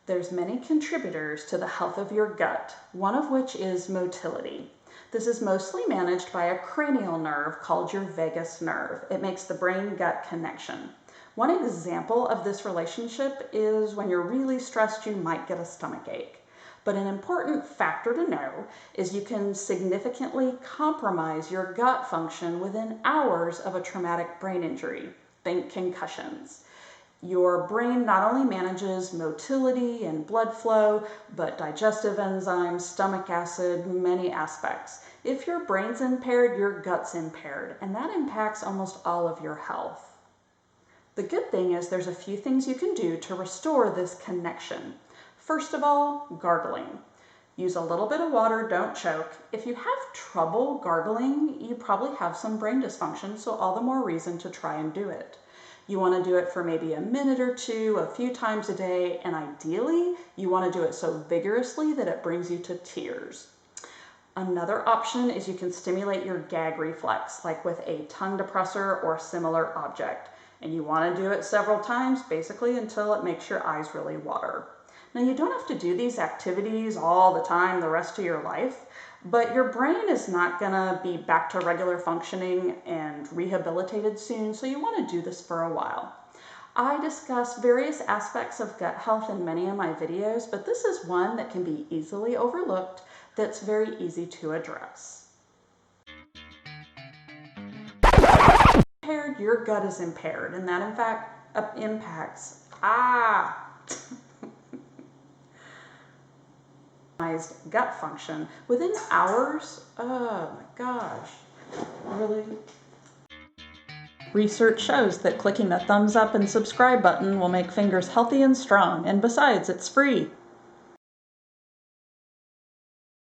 There's many contributors to the health of your gut, one of which is motility. This is mostly managed by a cranial nerve called your vagus nerve. It makes the brain-gut connection. One example of this relationship is when you're really stressed, you might get a stomach ache. But an important factor to know is you can significantly compromise your gut function within hours of a traumatic brain injury. Think concussions. Your brain not only manages motility and blood flow, but digestive enzymes, stomach acid, many aspects. If your brain's impaired, your gut's impaired, and that impacts almost all of your health. The good thing is there's a few things you can do to restore this connection. First of all, gargling. Use a little bit of water, don't choke. If you have trouble gargling, you probably have some brain dysfunction, so all the more reason to try and do it. You want to do it for maybe a minute or two, a few times a day, and ideally, you want to do it so vigorously that it brings you to tears. Another option is you can stimulate your gag reflex, like with a tongue depressor or similar object. And you want to do it several times, basically until it makes your eyes really water. Now, you don't have to do these activities all the time the rest of your life, but your brain is not going to be back to regular functioning and rehabilitated soon, so you want to do this for a while. I discuss various aspects of gut health in many of my videos, but this is one that can be easily overlooked that's very easy to address. Your gut is impaired, and that in fact impacts gut function within hours. Oh my gosh, really? Research shows that clicking the thumbs up and subscribe button will make fingers healthy and strong, and besides, it's free.